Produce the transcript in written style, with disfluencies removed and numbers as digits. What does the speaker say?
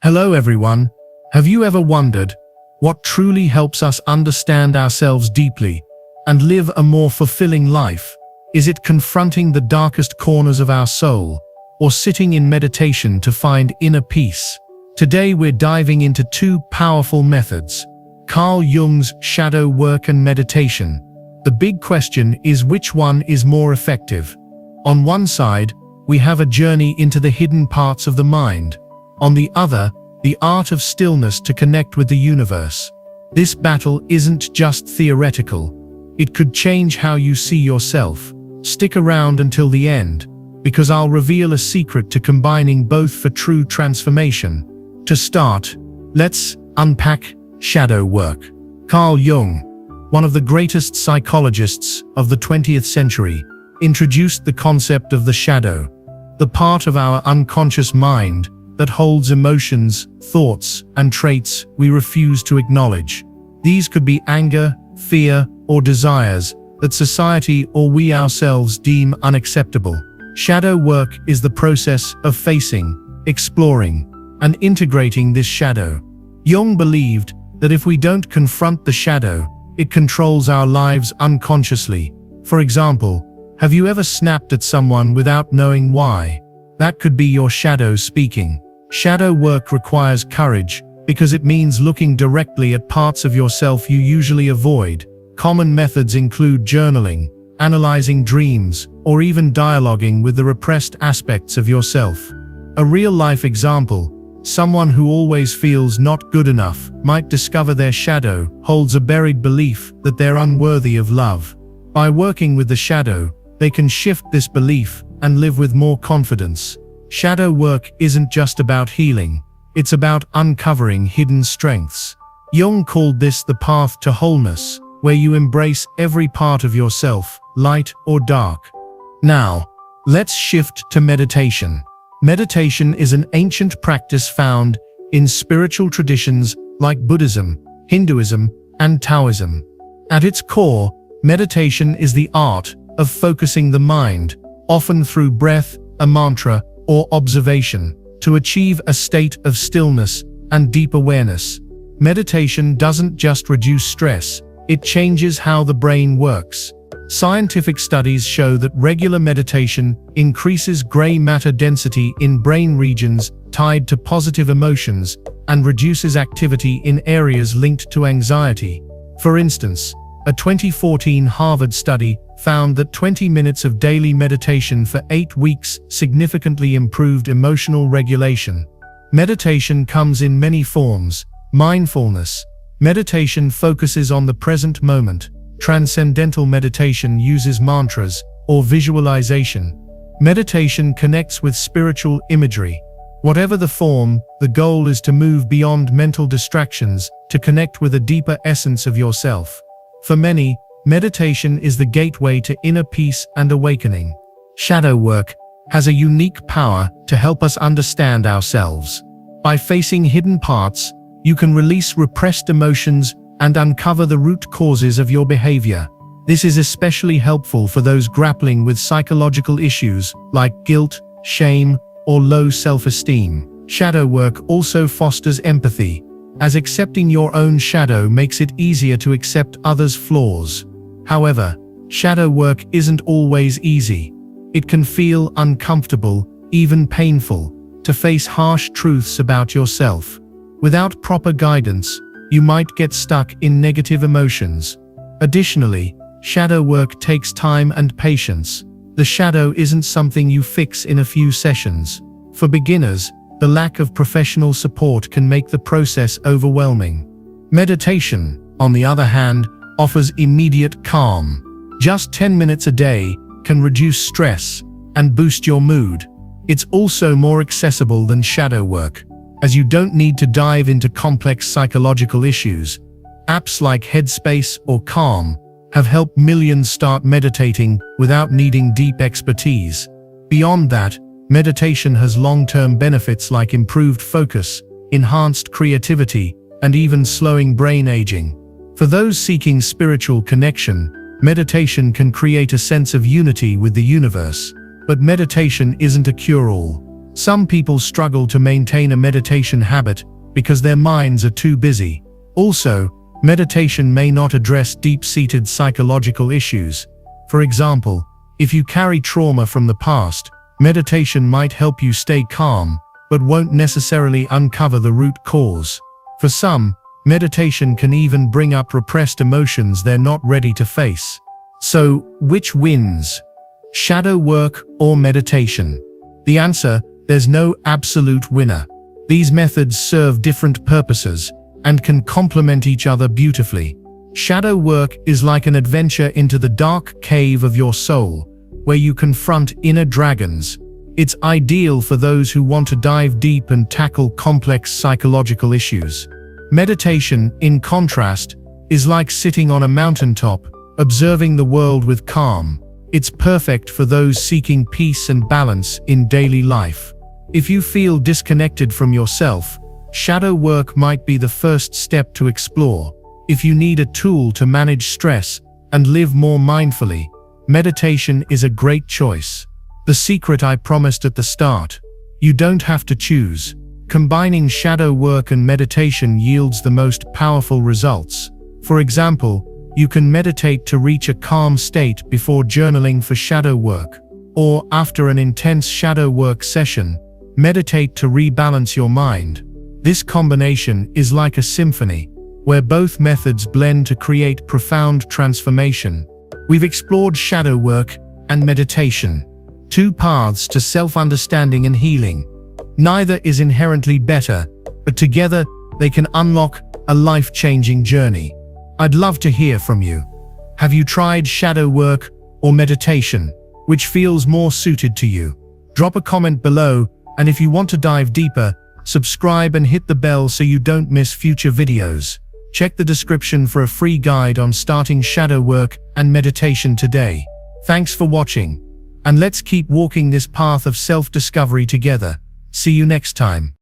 Hello everyone. Have you ever wondered what truly helps us understand ourselves deeply and live a more fulfilling life? Is it confronting the darkest corners of our soul, or sitting in meditation to find inner peace? Today we're diving into two powerful methods: Carl Jung's shadow work and meditation. The big question is, which one is more effective? On one side, we have a journey into the hidden parts of the mind. On the other, the art of stillness to connect with the universe. This battle isn't just theoretical. It could change how you see yourself. Stick around until the end, because I'll reveal a secret to combining both for true transformation. To start, let's unpack shadow work. Carl Jung, one of the greatest psychologists of the 20th century, introduced the concept of the shadow, the part of our unconscious mind that holds emotions, thoughts, and traits we refuse to acknowledge. These could be anger, fear, or desires that society or we ourselves deem unacceptable. Shadow work is the process of facing, exploring, and integrating this shadow. Jung believed that if we don't confront the shadow, it controls our lives unconsciously. For example, have you ever snapped at someone without knowing why? That could be your shadow speaking. Shadow work requires courage because it means looking directly at parts of yourself you usually avoid. Common methods include journaling, analyzing dreams, or even dialoguing with the repressed aspects of yourself. A real-life example: someone who always feels not good enough might discover their shadow holds a buried belief that they're unworthy of love. By working with the shadow, they can shift this belief and live with more confidence. Shadow work isn't just about healing, it's about uncovering hidden strengths. Jung called this the path to wholeness, where you embrace every part of yourself, light or dark. Now, let's shift to meditation. Meditation is an ancient practice found in spiritual traditions like Buddhism, Hinduism, and Taoism. At its core, meditation is the art of focusing the mind, often through breath, a mantra, or observation, to achieve a state of stillness and deep awareness. Meditation doesn't just reduce stress, it changes how the brain works. Scientific studies show that regular meditation increases gray matter density in brain regions tied to positive emotions and reduces activity in areas linked to anxiety. For instance, a 2014 Harvard study found that 20 minutes of daily meditation for 8 weeks significantly improved emotional regulation. Meditation comes in many forms. Mindfulness. Meditation focuses on the present moment. Transcendental meditation uses mantras or visualization. Meditation connects with spiritual imagery. Whatever the form, the goal is to move beyond mental distractions to connect with a deeper essence of yourself. For many, meditation is the gateway to inner peace and awakening. Shadow work has a unique power to help us understand ourselves. By facing hidden parts, you can release repressed emotions and uncover the root causes of your behavior. This is especially helpful for those grappling with psychological issues like guilt, shame, or low self-esteem. Shadow work also fosters empathy, as accepting your own shadow makes it easier to accept others' flaws. However, shadow work isn't always easy. It can feel uncomfortable, even painful, to face harsh truths about yourself. Without proper guidance, you might get stuck in negative emotions. Additionally, shadow work takes time and patience. The shadow isn't something you fix in a few sessions. For beginners, the lack of professional support can make the process overwhelming. Meditation, on the other hand, offers immediate calm. Just 10 minutes a day can reduce stress and boost your mood. It's also more accessible than shadow work, as you don't need to dive into complex psychological issues. Apps like Headspace or Calm have helped millions start meditating without needing deep expertise. Beyond that, meditation has long-term benefits like improved focus, enhanced creativity, and even slowing brain aging. For those seeking spiritual connection, meditation can create a sense of unity with the universe. But meditation isn't a cure-all. Some people struggle to maintain a meditation habit because their minds are too busy. Also, meditation may not address deep-seated psychological issues. For example, if you carry trauma from the past, meditation might help you stay calm, but won't necessarily uncover the root cause. For some, meditation can even bring up repressed emotions they're not ready to face. So, which wins? Shadow work or meditation? The answer: there's no absolute winner. These methods serve different purposes and can complement each other beautifully. Shadow work is like an adventure into the dark cave of your soul, where you confront inner dragons. It's ideal for those who want to dive deep and tackle complex psychological issues. Meditation, in contrast, is like sitting on a mountaintop, observing the world with calm. It's perfect for those seeking peace and balance in daily life. If you feel disconnected from yourself, shadow work might be the first step to explore. If you need a tool to manage stress and live more mindfully, meditation is a great choice. The secret I promised at the start: you don't have to choose. Combining shadow work and meditation yields the most powerful results. For example, you can meditate to reach a calm state before journaling for shadow work. Or, after an intense shadow work session, meditate to rebalance your mind. This combination is like a symphony, where both methods blend to create profound transformation. We've explored shadow work and meditation, two paths to self-understanding and healing. Neither is inherently better, but together they can unlock a life-changing journey. I'd love to hear from you. Have you tried shadow work or meditation? Which feels more suited to you? Drop a comment below, and if you want to dive deeper, subscribe and hit the bell so you don't miss future videos. Check the description for a free guide on starting shadow work and meditation today. Thanks for watching, and let's keep walking this path of self-discovery together. See you next time.